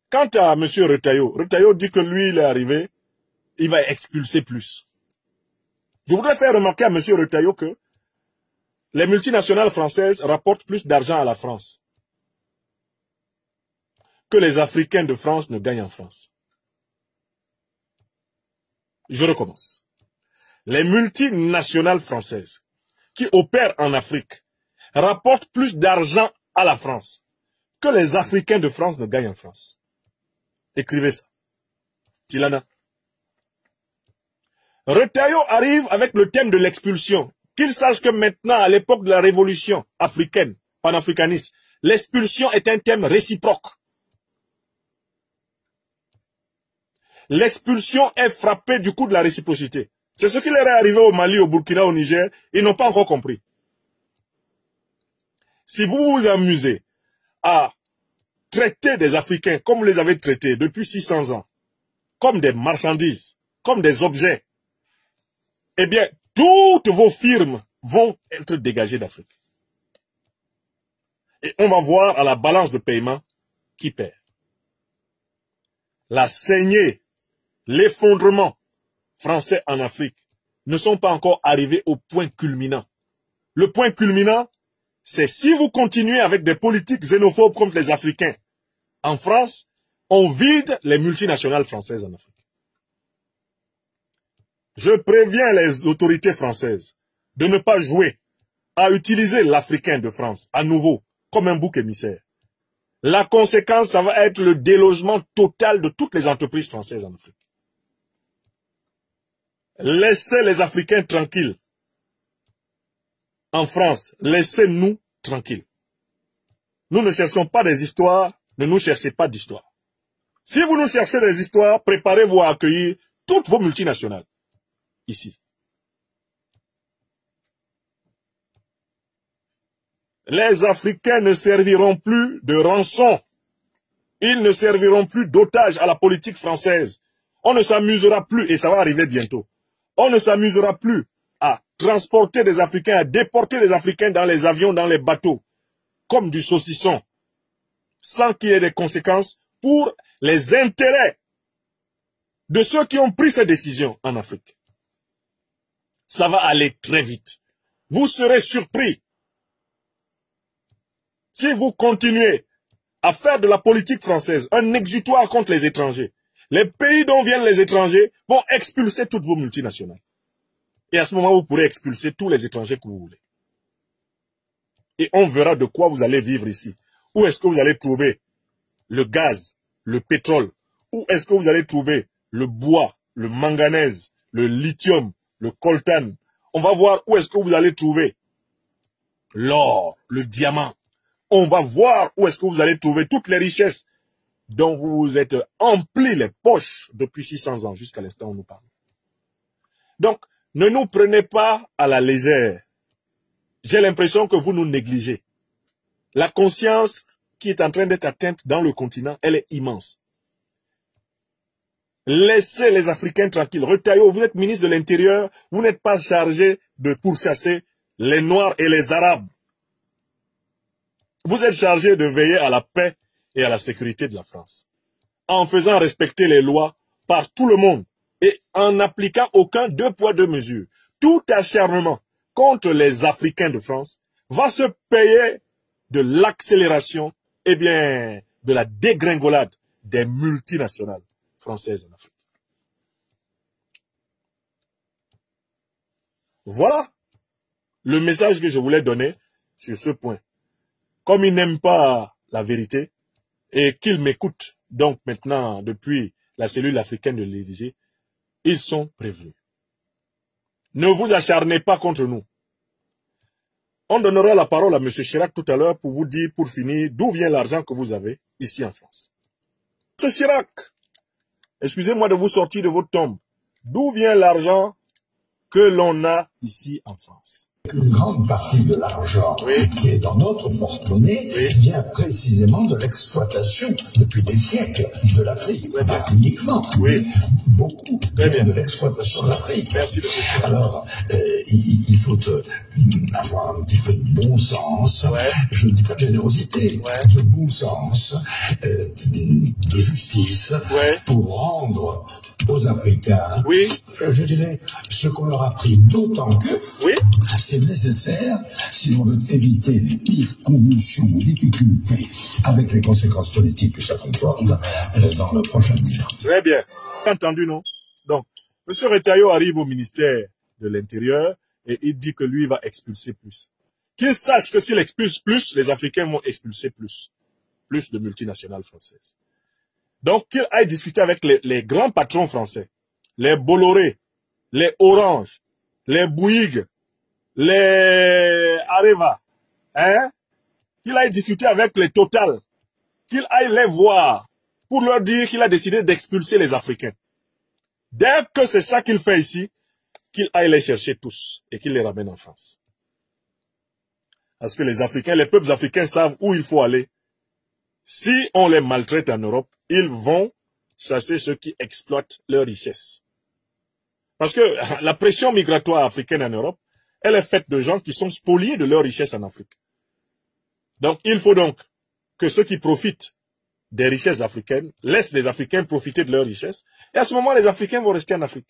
Quant à M. Retailleau, Retailleau dit que lui, il est arrivé, il va expulser plus. Je voudrais faire remarquer à M. Retailleau que les multinationales françaises rapportent plus d'argent à la France que les Africains de France ne gagnent en France. Je recommence. Les multinationales françaises qui opèrent en Afrique rapportent plus d'argent à la France que les Africains de France ne gagnent en France. Écrivez ça. Tilana. Retailleau arrive avec le thème de l'expulsion. Qu'il sache que maintenant, à l'époque de la révolution africaine, panafricaniste, l'expulsion est un thème réciproque. L'expulsion est frappée du coup de la réciprocité. C'est ce qui leur est arrivé au Mali, au Burkina, au Niger. Ils n'ont pas encore compris. Si vous vous amusez à traiter des Africains comme vous les avez traités depuis 600 ans, comme des marchandises, comme des objets, eh bien, toutes vos firmes vont être dégagées d'Afrique. Et on va voir à la balance de paiement qui perd. La saignée, l'effondrement français en Afrique ne sont pas encore arrivés au point culminant. Le point culminant, c'est si vous continuez avec des politiques xénophobes contre les Africains. En France, on vide les multinationales françaises en Afrique. Je préviens les autorités françaises de ne pas jouer à utiliser l'Africain de France à nouveau comme un bouc émissaire. La conséquence, ça va être le délogement total de toutes les entreprises françaises en Afrique. Laissez les Africains tranquilles. En France, laissez-nous tranquilles. Nous ne cherchons pas des histoires, ne nous cherchez pas d'histoires. Si vous nous cherchez des histoires, préparez-vous à accueillir toutes vos multinationales ici. Les Africains ne serviront plus de rançon. Ils ne serviront plus d'otages à la politique française. On ne s'amusera plus, et ça va arriver bientôt, on ne s'amusera plus à transporter des Africains, à déporter les Africains dans les avions, dans les bateaux, comme du saucisson, sans qu'il y ait des conséquences pour les intérêts de ceux qui ont pris ces décisions en Afrique. Ça va aller très vite. Vous serez surpris si vous continuez à faire de la politique française un exutoire contre les étrangers. Les pays dont viennent les étrangers vont expulser toutes vos multinationales. Et à ce moment, vous pourrez expulser tous les étrangers que vous voulez. Et on verra de quoi vous allez vivre ici. Où est-ce que vous allez trouver le gaz, le pétrole? Où est-ce que vous allez trouver le bois, le manganèse, le lithium, le coltan? On va voir où est-ce que vous allez trouver l'or, le diamant. On va voir où est-ce que vous allez trouver toutes les richesses dont vous vous êtes emplis les poches depuis 600 ans jusqu'à l'instant où nous parlons. Donc, ne nous prenez pas à la légère. J'ai l'impression que vous nous négligez. La conscience qui est en train d'être atteinte dans le continent, elle est immense. Laissez les Africains tranquilles. Retailleau, vous êtes ministre de l'Intérieur, vous n'êtes pas chargé de pourchasser les Noirs et les Arabes. Vous êtes chargé de veiller à la paix et à la sécurité de la France, en faisant respecter les lois par tout le monde et en n'appliquant aucun 2 poids 2 mesures. Tout acharnement contre les Africains de France va se payer de l'accélération, eh bien, de la dégringolade des multinationales françaises en Afrique. Voilà le message que je voulais donner sur ce point. Comme ils n'aiment pas la vérité et qu'ils m'écoutent donc maintenant depuis la cellule africaine de l'Élysée, ils sont prévenus. Ne vous acharnez pas contre nous. On donnera la parole à M. Chirac tout à l'heure pour vous dire, pour finir, d'où vient l'argent que vous avez ici en France. M. Chirac, excusez-moi de vous sortir de votre tombe. D'où vient l'argent que l'on a ici en France? Une grande partie de l'argent qui est dans notre porte-monnaie vient précisément de l'exploitation depuis des siècles de l'Afrique. Pas uniquement, mais beaucoup vient de l'exploitation de l'Afrique. Alors, il faut avoir un petit peu de bon sens, je ne dis pas de générosité, de bon sens, de justice, pour rendre aux Africains, je dirais, ce qu'on leur a pris, d'autant que c'est nécessaire si l'on veut éviter les pires convulsions ou difficultés avec les conséquences politiques que ça comporte dans le prochain avenir. Très bien. Entendu, non? Donc, M. Retailleau arrive au ministère de l'Intérieur et il dit que lui va expulser plus. Qu'il sache que s'il expulse plus, les Africains vont expulser plus. Plus de multinationales françaises. Donc, qu'il aille discuter avec les grands patrons français, les Bolloré, les Orange, les Bouygues, les Areva, hein, qu'il aille discuter avec les Total, qu'il aille les voir pour leur dire qu'il a décidé d'expulser les Africains. Dès que c'est ça qu'il fait ici, qu'il aille les chercher tous et qu'il les ramène en France. Parce que les Africains, les peuples africains savent où il faut aller. Si on les maltraite en Europe, ils vont chasser ceux qui exploitent leurs richesses. Parce que la pression migratoire africaine en Europe, elle est faite de gens qui sont spoliés de leurs richesses en Afrique. Donc, il faut donc que ceux qui profitent des richesses africaines laissent les Africains profiter de leurs richesses. Et à ce moment, les Africains vont rester en Afrique.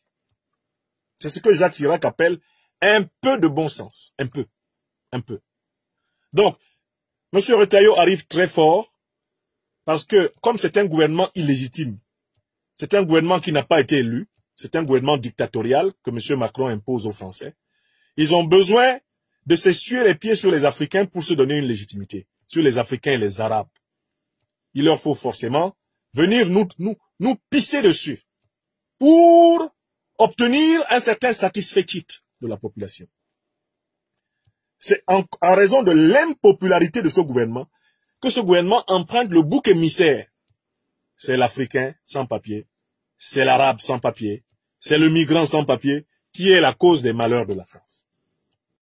C'est ce que Jacques Chirac appelle un peu de bon sens. Un peu. Un peu. Donc, M. Retailleau arrive très fort. Parce que, comme c'est un gouvernement illégitime, c'est un gouvernement qui n'a pas été élu, c'est un gouvernement dictatorial que M. Macron impose aux Français, ils ont besoin de s'essuyer les pieds sur les Africains pour se donner une légitimité, sur les Africains et les Arabes. Il leur faut forcément venir nous pisser dessus pour obtenir un certain satisfecit de la population. C'est en raison de l'impopularité de ce gouvernement que ce gouvernement emprunte le bouc émissaire. C'est l'Africain sans papier, c'est l'Arabe sans papier, c'est le migrant sans papier qui est la cause des malheurs de la France.